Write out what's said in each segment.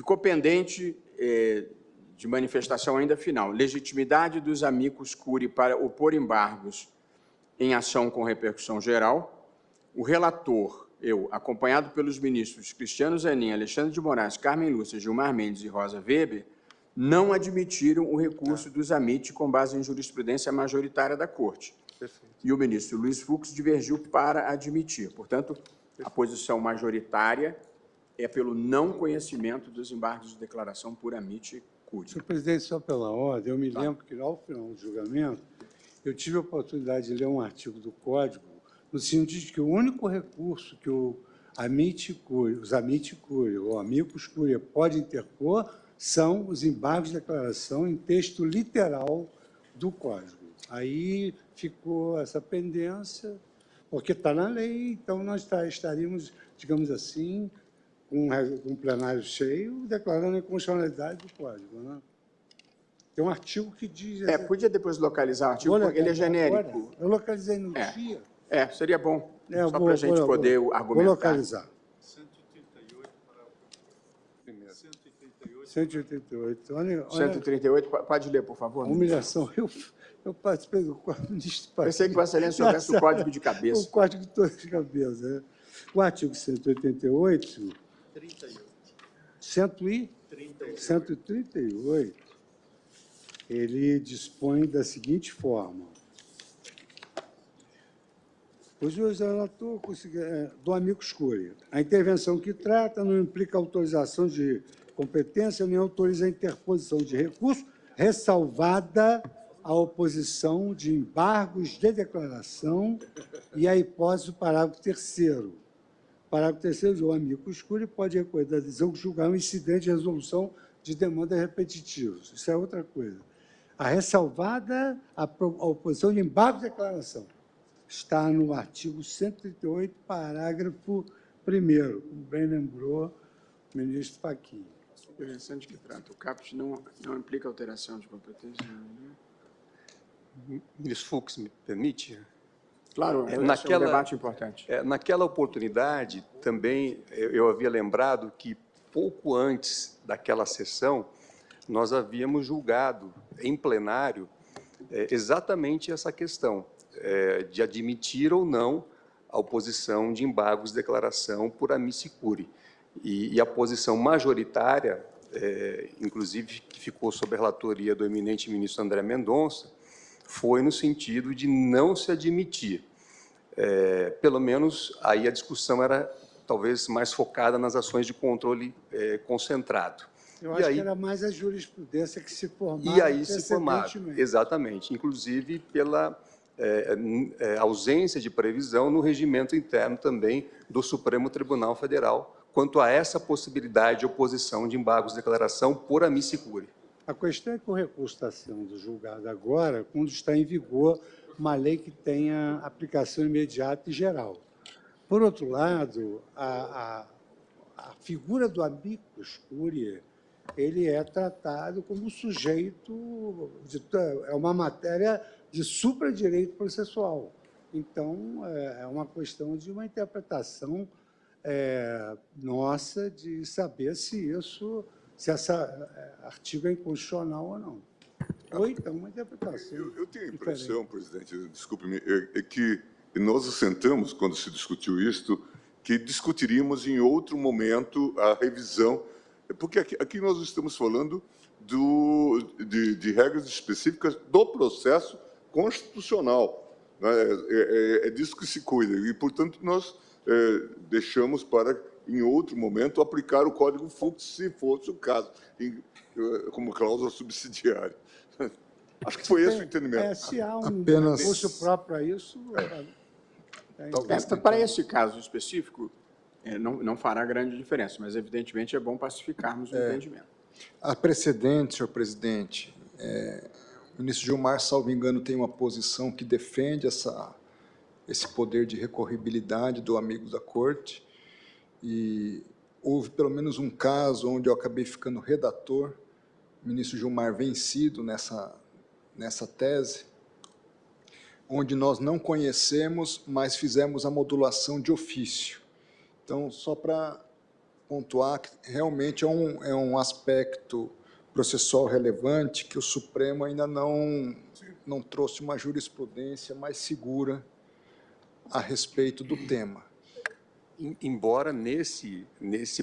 Ficou pendente de manifestação ainda final. Legitimidade dos amicus curiae para opor embargos em ação com repercussão geral. O relator, eu, acompanhado pelos ministros Cristiano Zanin, Alexandre de Moraes, Carmen Lúcia, Gilmar Mendes e Rosa Weber, não admitiram o recurso dos AMIT com base em jurisprudência majoritária da Corte. Perfeito. E o ministro Luiz Fux divergiu para admitir. Portanto, a posição majoritária é pelo não conhecimento dos embargos de declaração por AMIT e CURI. Senhor presidente, só pela ordem, eu me lembro que, ao final do julgamento, eu tive a oportunidade de ler um artigo do Código, no sentido de que o único recurso que o AMIT e CURI, os AMIT e CURI, ou amicus curiae, pode interpor são os embargos de declaração em texto literal do Código. Aí ficou essa pendência, porque está na lei, então nós estaríamos, digamos assim, com um plenário cheio, declarando a inconstitucionalidade do Código. Né? Tem um artigo que diz... Podia depois localizar o artigo, porque ele é genérico. Agora, eu localizei no dia. Seria bom, só para a gente poder argumentar. Vou localizar. 138 para o primeiro. 188. Olha, 138, pode ler, por favor? Humilhação. Eu participei do ministro. Pensei que Vossa Excelência soubesse o código de cabeça. O código todo de cabeça. Né? O artigo 188... 138, ele dispõe da seguinte forma. O juiz relator do amicus curiae. A intervenção que trata não implica autorização de competência nem autoriza a interposição de recurso, ressalvada a oposição de embargos de declaração e a hipótese do parágrafo 3º. Parágrafo 3º, o amicus curiae pode recorrer da decisão que julgar um incidente de resolução de demandas repetitivas. Isso é outra coisa. A ressalvada a oposição de embargo de declaração está no artigo 138, parágrafo 1º, como bem lembrou o ministro Fachin. Interessante que trata. O caput não implica alteração de competência. Ministro Fux, me permite? Claro, é um debate importante. Naquela oportunidade, também, eu havia lembrado que, pouco antes daquela sessão, nós havíamos julgado em plenário exatamente essa questão, de admitir ou não a oposição de embargos de declaração por amici curiae. E a posição majoritária, inclusive, que ficou sob a relatoria do eminente ministro André Mendonça, foi no sentido de não se admitir. Pelo menos, aí a discussão era, talvez, mais focada nas ações de controle concentrado. Eu acho que era mais a jurisprudência que se formava. E aí se formava, exatamente, inclusive pela ausência de previsão no regimento interno também do Supremo Tribunal Federal, quanto a essa possibilidade de oposição de embargos de declaração por amici curiae. A questão é que o recurso está sendo julgado agora, quando está em vigor uma lei que tenha aplicação imediata e geral. Por outro lado, a figura do amicus curiae, ele é tratado como sujeito, é uma matéria de supradireito processual. Então, é uma questão de uma interpretação nossa de saber se esse artigo é inconstitucional ou não. Ou então uma interpretação. Eu tenho a impressão, presidente, desculpe-me, que nós assentamos, quando se discutiu isto, que discutiríamos em outro momento a revisão, porque aqui nós estamos falando de regras específicas do processo constitucional. Né? É disso que se cuida. E, portanto, nós deixamos para, em outro momento, aplicar o Código Fux, se fosse o caso, como cláusula subsidiária. Acho que foi esse o entendimento. Se há um recurso próprio a isso... Para esse caso específico, não fará grande diferença, mas, evidentemente, é bom pacificarmos o entendimento. Há precedente, senhor presidente. O ministro Gilmar, salvo engano, tem uma posição que defende esse poder de recorribilidade do amigo da corte, e houve pelo menos um caso onde eu acabei ficando redator, o ministro Gilmar vencido nessa tese, onde nós não conhecemos, mas fizemos a modulação de ofício. Então, só para pontuar que realmente é um aspecto processual relevante que o Supremo ainda não trouxe uma jurisprudência mais segura a respeito do tema. Embora nesse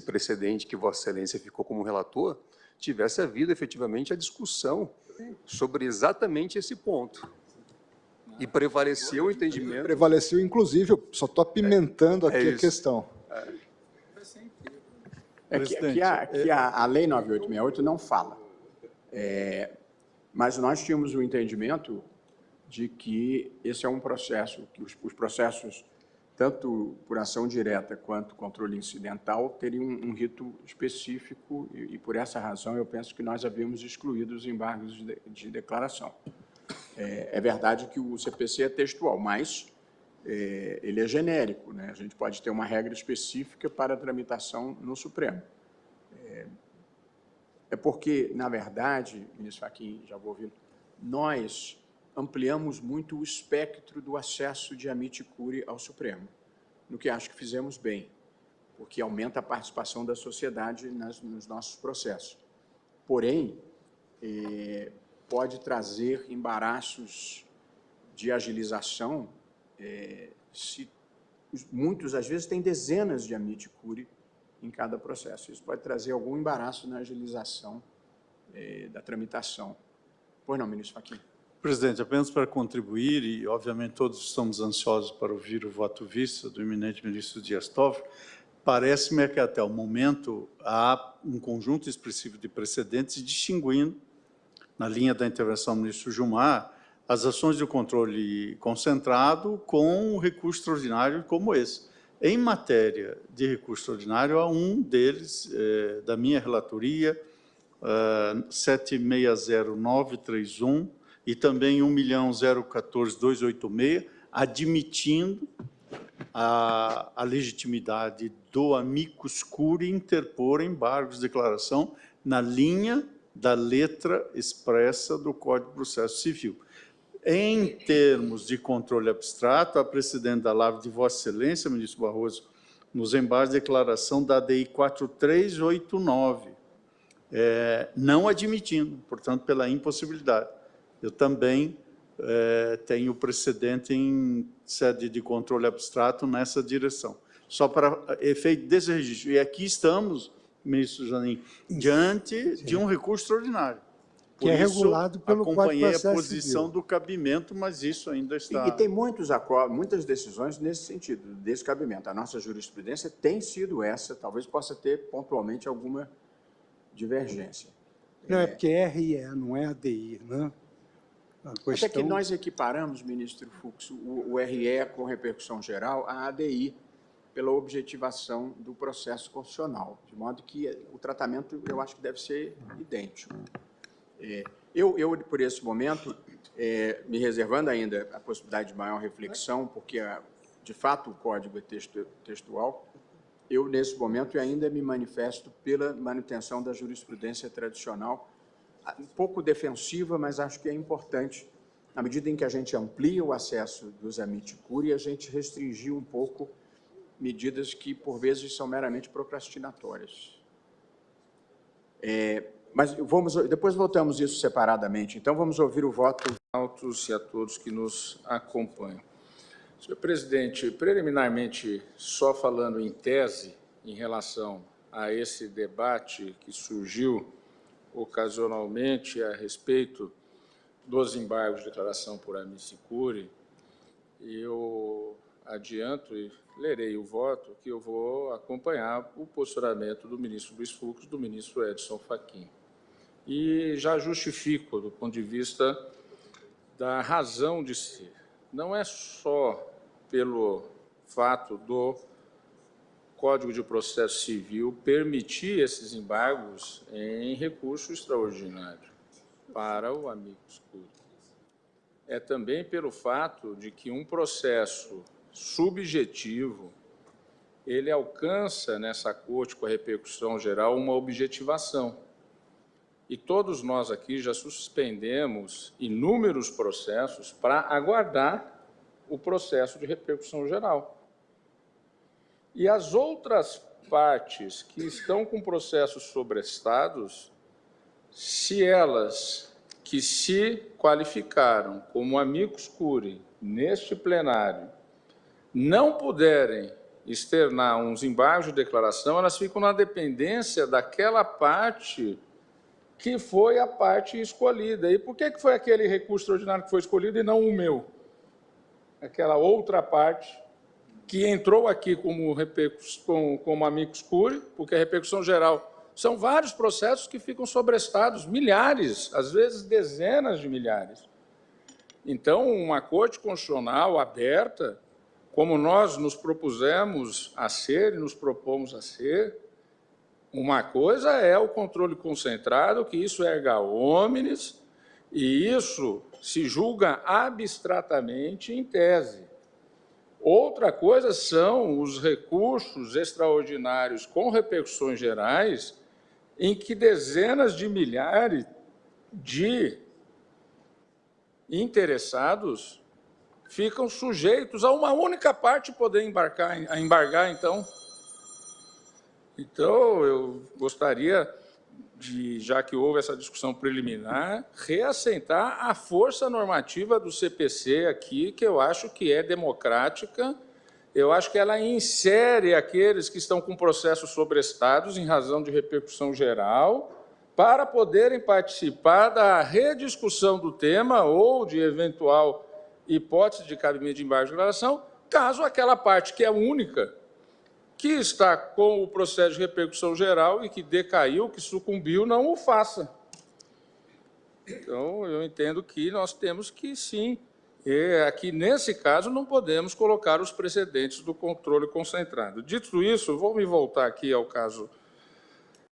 precedente que Vossa Excelência ficou como relator, tivesse havido efetivamente a discussão sobre exatamente esse ponto. E prevaleceu o entendimento... Prevaleceu, inclusive, eu só estou apimentando aqui a questão. Que a Lei 9868 não fala. Mas nós tínhamos o entendimento de que esse é um processo, que os processos, tanto por ação direta quanto controle incidental, teriam um rito específico e por essa razão, eu penso que nós havíamos excluído os embargos de declaração. É verdade que o CPC é textual, mas ele é genérico, né? A gente pode ter uma regra específica para a tramitação no Supremo. É porque, na verdade, ministro Fachin, já vou ouvir, nós ampliamos muito o espectro do acesso de amici curiae ao Supremo, no que acho que fizemos bem, porque aumenta a participação da sociedade nos nossos processos. Porém, pode trazer embaraços de agilização, se muitos, às vezes, têm dezenas de amici curiae em cada processo. Isso pode trazer algum embaraço na agilização da tramitação. Pois não, ministro Fachin. Presidente, apenas para contribuir, e obviamente todos estamos ansiosos para ouvir o voto vista do eminente ministro Dias Toffoli, parece-me que até o momento há um conjunto expressivo de precedentes distinguindo, na linha da intervenção do ministro Gilmar, as ações de controle concentrado com o recurso extraordinário como esse. Em matéria de recurso extraordinário, há um deles, da minha relatoria, 760931, e também 1.014.286, admitindo a legitimidade do amicus curiae interpor embargos de declaração na linha da letra expressa do Código de Processo Civil. Em termos de controle abstrato, a precedente da lavra de Vossa Excelência, ministro Barroso, nos embargos de declaração da ADI 4389, não admitindo, portanto, pela impossibilidade. Eu também tenho precedente em sede de controle abstrato nessa direção. Só para efeito desse registro. E aqui estamos, ministro Zanin, diante de um recurso extraordinário. Que é regulado pelo Código de Acompanhei Processo a posição Civil do cabimento, mas isso ainda está... E tem muitas decisões nesse sentido, desse cabimento. A nossa jurisprudência tem sido essa, talvez possa ter pontualmente alguma divergência. Não, é porque é RE, não é ADI, né? Até que nós equiparamos, ministro Fux, o RE com repercussão geral à ADI, pela objetivação do processo constitucional, de modo que o tratamento, eu acho que deve ser idêntico. Eu por esse momento, me reservando ainda a possibilidade de maior reflexão, porque, de fato, o código é textual, eu, nesse momento, ainda me manifesto pela manutenção da jurisprudência tradicional, um pouco defensiva, mas acho que é importante, na medida em que a gente amplia o acesso dos amici curiae, a gente restringir um pouco medidas que, por vezes, são meramente procrastinatórias. Mas depois voltamos isso separadamente. Então, vamos ouvir o voto. E a todos que nos acompanham. Senhor presidente, preliminarmente, só falando em tese, em relação a esse debate que surgiu ocasionalmente a respeito dos embargos de declaração por amici curiae, eu adianto e lerei o voto que eu vou acompanhar o posicionamento do ministro Luiz Fux, do ministro Edson Fachin. E já justifico, do ponto de vista da razão de ser. Não é só pelo fato do Código de Processo Civil permitir esses embargos em recurso extraordinário para o amicus curiae. É também pelo fato de que um processo subjetivo, ele alcança nessa corte com a repercussão geral uma objetivação. E todos nós aqui já suspendemos inúmeros processos para aguardar o processo de repercussão geral. E as outras partes que estão com processos sobrestados, se elas que se qualificaram como amicus curiae neste plenário não puderem externar uns embargos de declaração, elas ficam na dependência daquela parte que foi a parte escolhida. E por que foi aquele recurso extraordinário que foi escolhido e não o meu? Aquela outra parte que entrou aqui como amicus curiae, porque a repercussão geral são vários processos que ficam sobrestados, milhares, às vezes dezenas de milhares. Então, uma Corte Constitucional aberta, como nós nos propusemos a ser e nos propomos a ser, uma coisa é o controle concentrado, que isso é erga omnes, e isso se julga abstratamente em tese. Outra coisa são os recursos extraordinários com repercussões gerais, em que dezenas de milhares de interessados ficam sujeitos a uma única parte poder embargar, então. Então, eu gostaria de, já que houve essa discussão preliminar, reassentar a força normativa do CPC aqui, que eu acho que é democrática. Eu acho que ela insere aqueles que estão com processos sobrestados em razão de repercussão geral para poderem participar da rediscussão do tema ou de eventual hipótese de cabimento de embargo de declaração, caso aquela parte que é única, que está com o processo de repercussão geral e que decaiu, que sucumbiu, não o faça. Então, eu entendo que nós temos que, sim, aqui, nesse caso, não podemos colocar os precedentes do controle concentrado. Dito isso, vou me voltar aqui ao caso